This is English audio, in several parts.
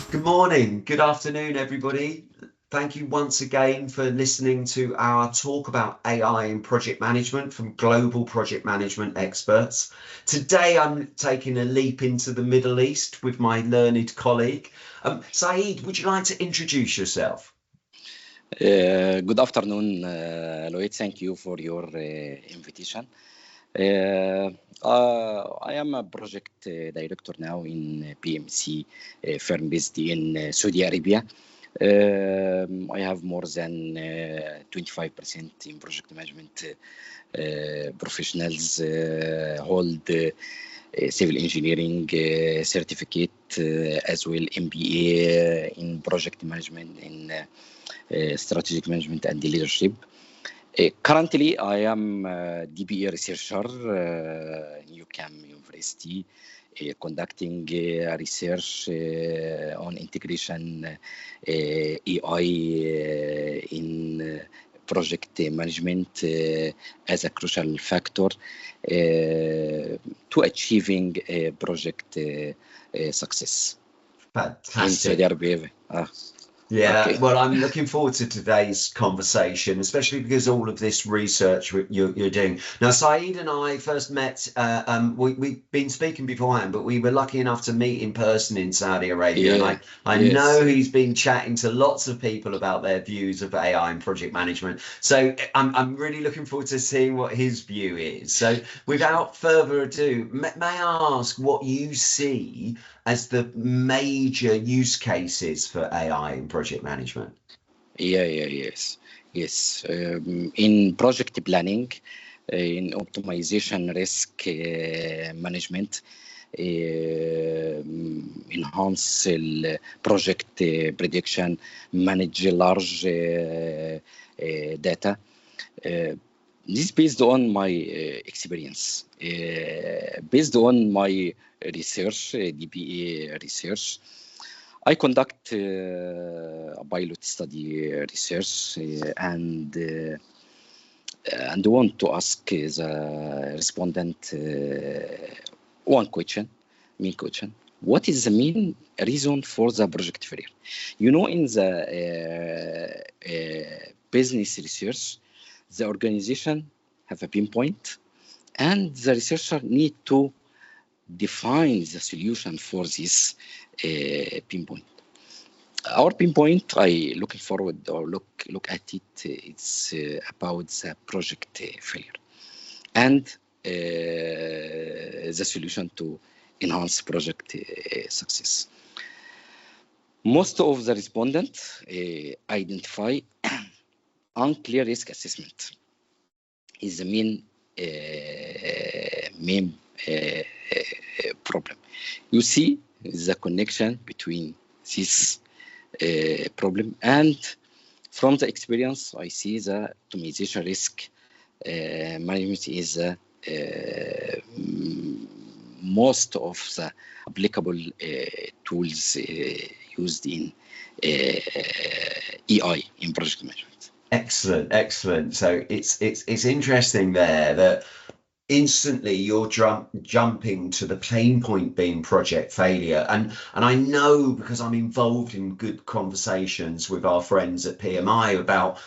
Good morning, good afternoon, everybody. Thank you once again for listening to our talk about AI in project management from global project management experts. Today, I'm taking a leap into the Middle East with my learned colleague. Saeed, would you like to introduce yourself? Good afternoon, Lloyd. Thank you for your invitation. I am a project director now in PMC firm based in Saudi Arabia. I have more than 25% in project management professionals, hold civil engineering certificate, as well MBA in project management in strategic management and leadership. Currently, I am a DBA researcher in UCAM University, conducting research on integration AI in project management as a crucial factor to achieving project success. Fantastic. In Saudi Arabia. Yeah, Okay. well, I'm looking forward to today's conversation, especially because all of this research you're doing. Now, Saeed and I first met, we've been speaking beforehand, but we were lucky enough to meet in person in Saudi Arabia. Yeah, And I yes. know he's been chatting to lots of people about their views of AI and project management. So I'm really looking forward to seeing what his view is. So without further ado, may I ask what you see as the major use cases for AI in project management? Yes. In project planning, in optimization risk management, enhance project prediction, manage large data. This is based on my experience, based on my research, DBA research. I conduct a pilot study research and want to ask the respondent one main question. What is the main reason for the project failure? You know, in the business research, the organization have a pinpoint, and the researcher need to define the solution for this pinpoint. Our pinpoint, I looking forward or look at it. It's about the project failure and the solution to enhance project success. Most of the respondents identify unclear risk assessment is the main problem. You see the connection between this problem, and from the experience, I see the optimization risk management is most of the applicable tools used in AI in project management. Excellent. So it's interesting there that instantly you're jumping to the pain point being project failure, and I know because I'm involved in good conversations with our friends at PMI about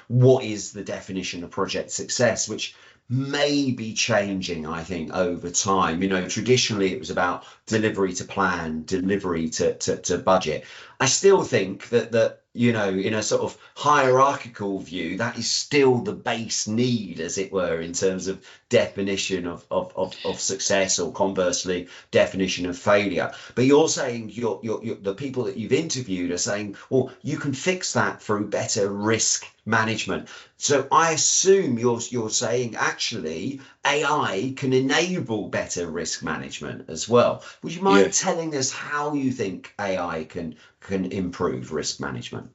what is the definition of project success, which may be changing, I think, over time. Traditionally it was about delivery to plan, delivery to budget. I still think that in a sort of hierarchical view, that is still the base need, as it were, in terms of definition of success, or conversely, definition of failure. But you're saying the people that you've interviewed are saying, well, you can fix that through better risk management. So I assume you're saying actually AI can enable better risk management as well. Would you mind telling us how you think AI can improve risk management?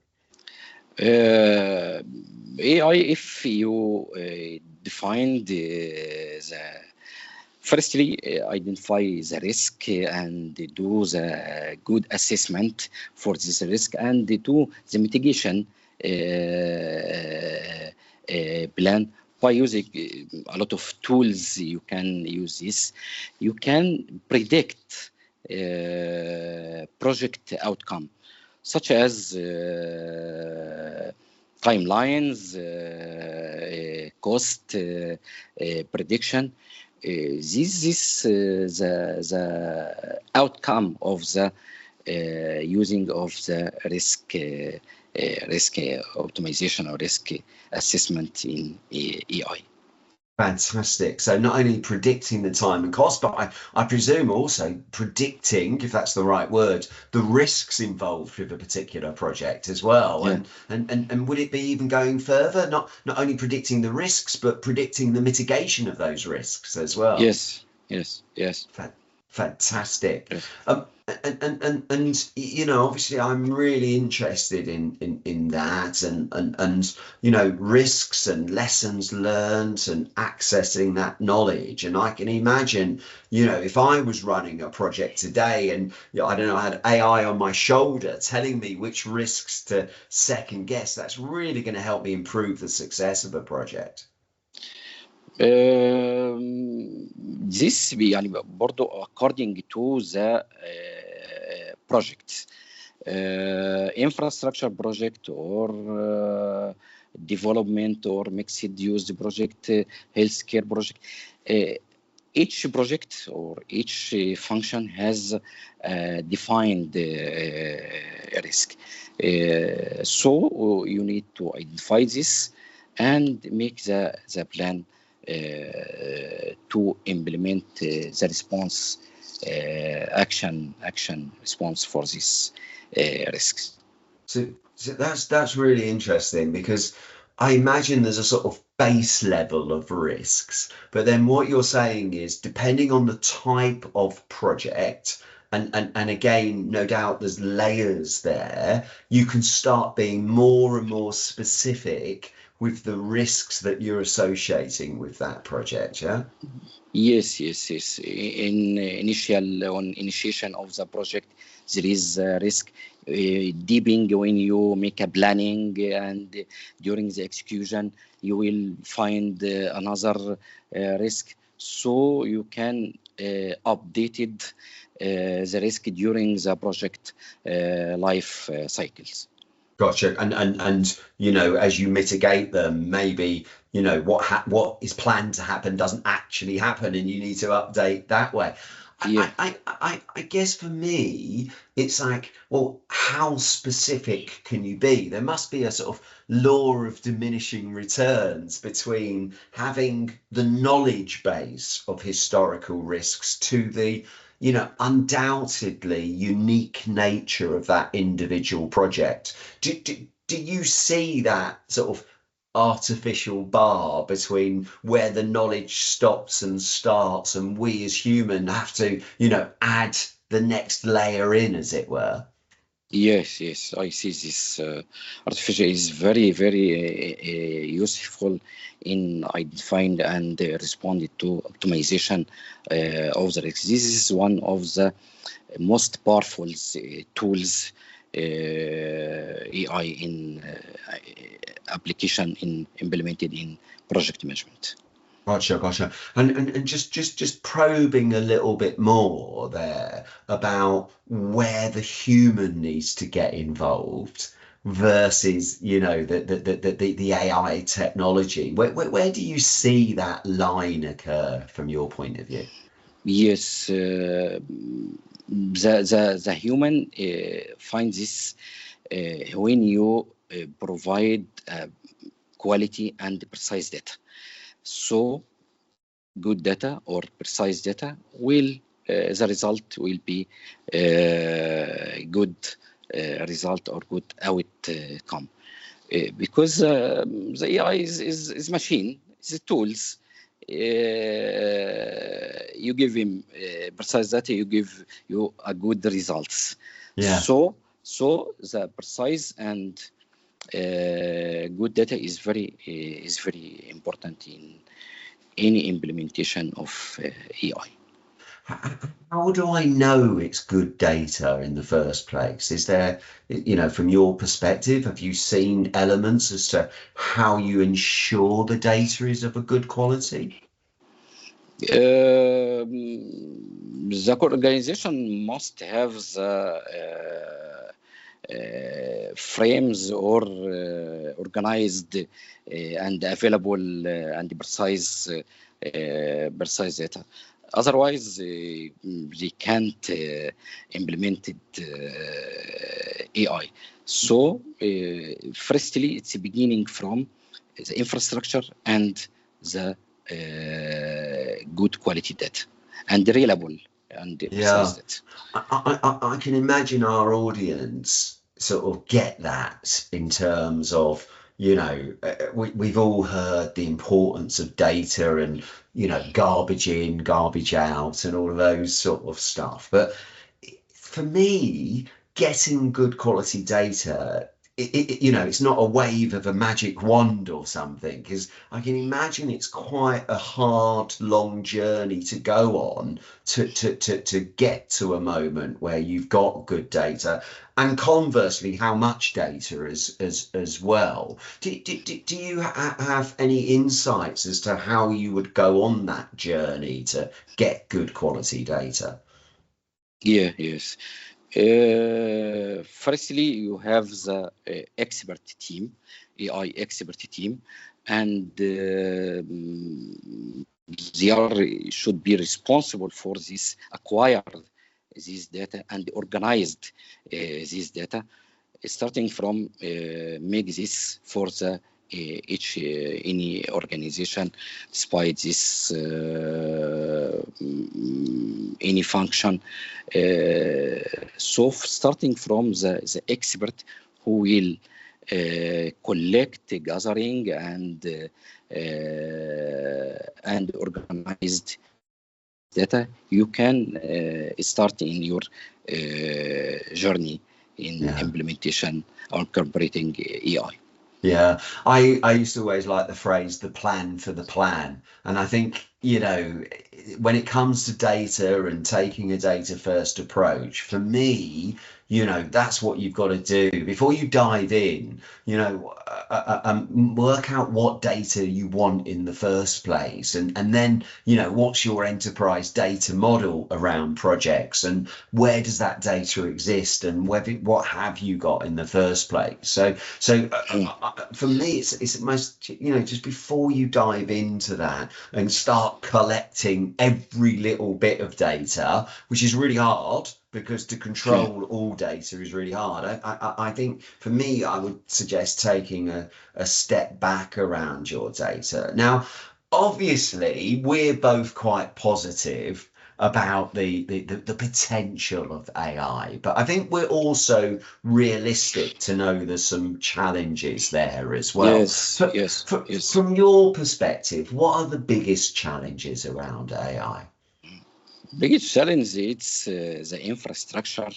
AI, if you define firstly identify the risk and do the good assessment for this risk and do the mitigation plan by using a lot of tools. You can use this. You can predict project outcome, such as timelines, cost prediction. This the outcome of the using of the risk optimization or risk assessment in AI. Fantastic. So not only predicting the time and cost, but I presume also predicting, if that's the right word, the risks involved with a particular project as well. Yeah. And would it be even going further? Not only predicting the risks, but predicting the mitigation of those risks as well. Yes. Fantastic. Yes. And you know, obviously I'm really interested in that and you know, risks and lessons learned and accessing that knowledge. And I can imagine, you know, if I was running a project today and, you know, I don't know, I had AI on my shoulder telling me which risks to second guess, that's really going to help me improve the success of a project. This يعني برضو according to the project, infrastructure project or development or mixed use project, healthcare project. Each project or each function has defined risk. So you need to identify this and make the plan to implement the response action response for these risks. So that's really interesting, because I imagine there's a sort of base level of risks, but then what you're saying is depending on the type of project, and again, no doubt there's layers there, you can start being more and more specific with the risks that you're associating with that project, yeah? Yes. In initiation of the project, there is a risk. Deeping when you make a planning, and during the execution, you will find another risk. So you can update the risk during the project life cycles. Gotcha. And you know, as you mitigate them, maybe, you know, what is planned to happen doesn't actually happen, and you need to update that way. Yeah. I guess for me, it's like, well, how specific can you be? There must be a sort of law of diminishing returns between having the knowledge base of historical risks to the, you know, undoubtedly unique nature of that individual project. Do you see that sort of artificial bar between where the knowledge stops and starts, and we as human have to, you know, add the next layer in, as it were? Yes, I see this. Artificial is very useful in identifying and responding to optimization of the risks. This is one of the most powerful tools AI in application implemented in project management. Gotcha. And just probing a little bit more there about where the human needs to get involved versus, you know, the AI technology. Where do you see that line occur from your point of view? Yes, the human finds this when you provide quality and precise data. So good data or precise data will the result will be good result or good outcome, because the AI is machine, it's tools. You give him precise data, you give you a good results. Yeah. So the precise and good data is very important in any implementation of AI. How do I know it's good data in the first place? Is there, you know, from your perspective, have you seen elements as to how you ensure the data is of a good quality? the organization must have the frames or organized and available and precise data. Otherwise, they can't implement AI. So, firstly, it's beginning from the infrastructure and the good quality data and reliable and precise Yeah. data. I can imagine our audience sort of get that in terms of, we've all heard the importance of data and, garbage in, garbage out, and all of those sort of stuff. But for me, getting good quality data, it's not a wave of a magic wand or something, because I can imagine it's quite a hard, long journey to go on to get to a moment where you've got good data, and conversely, how much data as well. Do you have any insights as to how you would go on that journey to get good quality data? Yeah, yes. Firstly, you have the expert team, AI expert team, and they are should be responsible for this, acquire this data and organized this data, starting from make this for the each any organization, despite this any function. So starting from the expert who will collect, gathering, and organized data, you can start in your journey in Yeah. implementation or incorporating AI. Yeah, I used to always like the phrase "the plan for the plan," and I think, when it comes to data and taking a data first approach, for me, that's what you've got to do before you dive in. Work out what data you want in the first place, and then, what's your enterprise data model around projects, and where does that data exist, and what have you got in the first place. For me, it's most, just before you dive into that and start collecting every little bit of data, which is really hard, because to Yeah. control all data is really hard. I think for me, I would suggest taking a step back around your data. Now, obviously, we're both quite positive about the potential of AI, but I think we're also realistic to know there's some challenges there as well. Yes, So, yes, yes. from your perspective, what are the biggest challenges around AI? Biggest challenge it's the infrastructure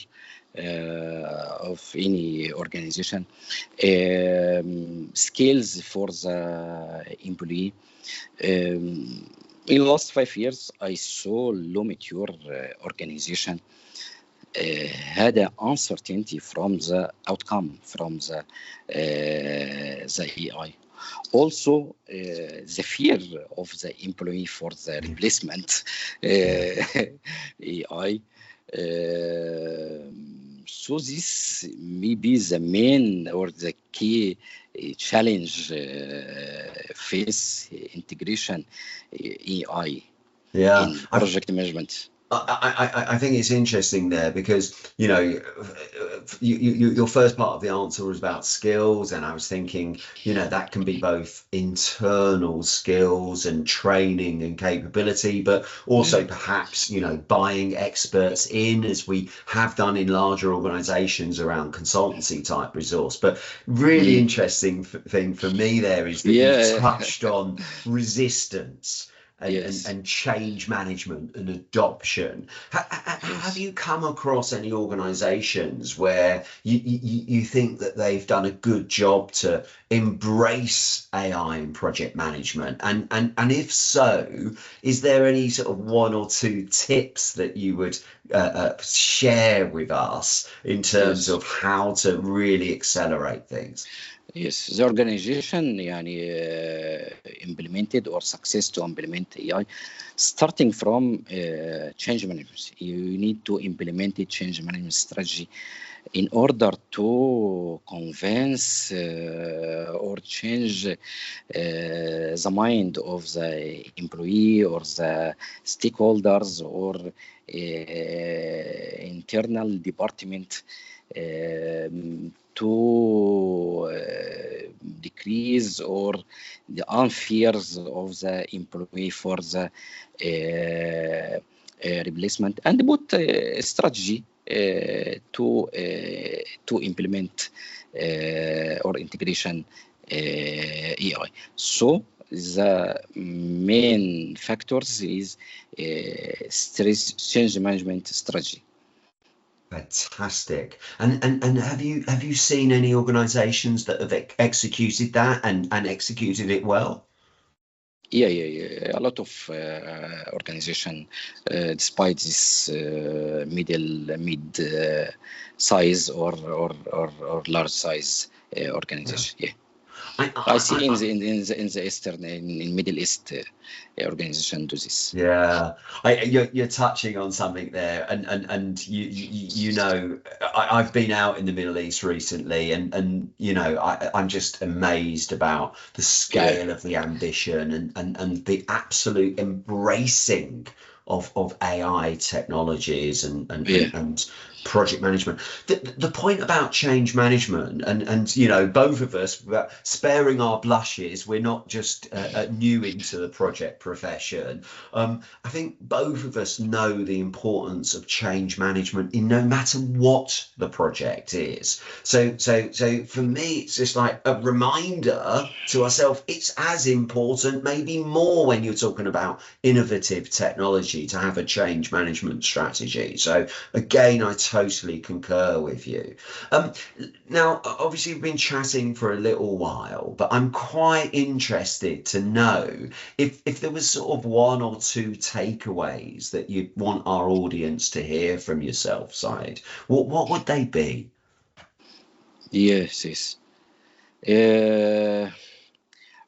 of any organization, skills for the employee. In the last 5 years, I saw low mature organization had an uncertainty from the outcome from the AI. Also, the fear of the employee for the replacement AI. So this may be the main or the key challenge face integration AI Yeah, in project management. I think it's interesting there, because your first part of the answer was about skills, and I was thinking, that can be both internal skills and training and capability, but also perhaps, buying experts in, as we have done in larger organizations around consultancy type resource. But really interesting thing for me there is that you've Yeah. touched on resistance Yes. and change management and adoption. Have Yes. you come across any organizations where you think that they've done a good job to embrace AI in project management? And if so, is there any sort of one or two tips that you would share with us in terms Yes. of how to really accelerate things? Yes, the organization implemented or success to implement AI, starting from change management. You need to implement a change management strategy in order to convince or change the mind of the employee or the stakeholders or internal department to decrease or the unfears of the employee for the replacement, and put a strategy to implement or integration AI. So the main factors is stress change management strategy. Fantastic. And have you seen any organizations that have executed that and executed it well? Yeah. A lot of organization, despite this mid size or large size organization. Yeah. I see in the Eastern, in Middle East organization do this. Yeah, you're touching on something there, and you know, I've been out in the Middle East recently, and you know, I'm just amazed about the scale of the ambition and the absolute embracing of AI technologies and project management. The point about change management, and you know, both of us, sparing our blushes, we're not just new into the project profession. I think both of us know the importance of change management in no matter what the project is. So for me, it's just like a reminder to ourselves, it's as important, maybe more when you're talking about innovative technology, to have a change management strategy. So again, I totally concur with you. Now, obviously, we've been chatting for a little while, but I'm quite interested to know if there was sort of one or two takeaways that you'd want our audience to hear from yourself, Saeed. What would they be? Yes.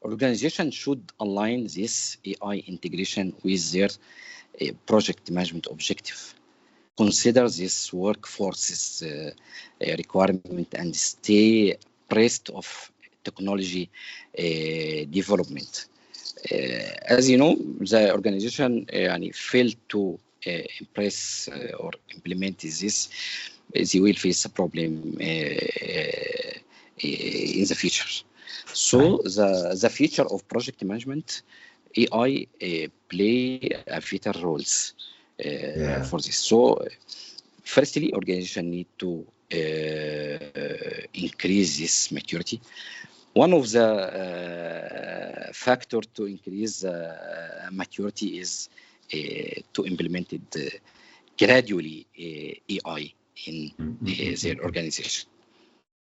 Organization should align this AI integration with their project management objective. Consider this workforce's requirement and stay abreast of technology development. As you know, the organization failed to impress or implement this, they will face a problem in the future. So the future of project management, AI play a vital roles for this. So firstly, organization need to increase this maturity. One of the factor to increase maturity is to implement it gradually AI in their organization.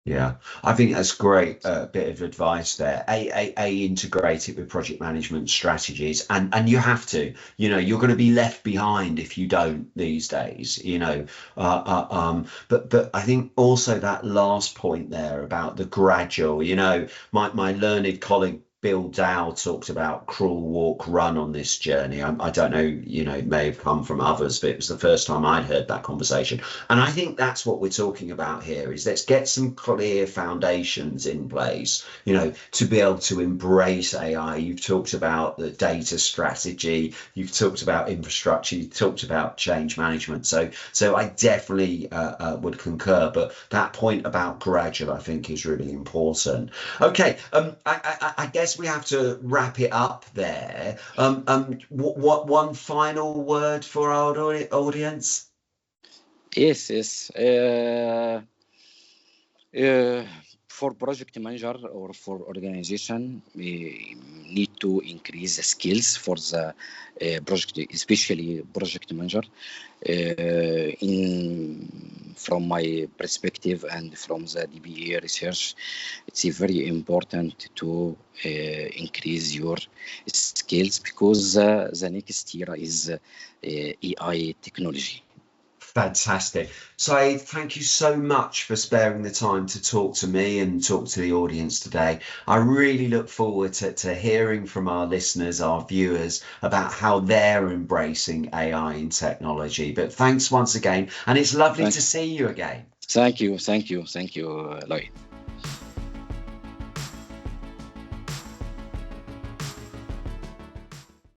Yeah, I think that's great bit of advice there. Integrate it with project management strategies, and you have to. You know, you're going to be left behind if you don't these days. You know, but I think also that last point there about the gradual. You know, my learned colleague Bill Dow talked about crawl, walk, run on this journey. I don't know, you know, it may have come from others, but it was the first time I'd heard that conversation. And I think that's what we're talking about here, is let's get some clear foundations in place, you know, to be able to embrace AI. You've talked about the data strategy, you've talked about infrastructure, you've talked about change management. So I definitely would concur, but that point about gradual, I think, is really important. Okay, I guess we have to wrap it up there. What one final word for our audience? Yes. For project manager or for organization, we need to increase the skills for the project, especially project manager. From my perspective and from the DBA research, it's very important to increase your skills, because the next era is AI technology. Fantastic. Saeed, thank you so much for sparing the time to talk to me and talk to the audience today. I really look forward to hearing from our listeners, our viewers, about how they're embracing AI in technology. But thanks once again, and it's lovely Thank, to see you again. thank you, Lloyd.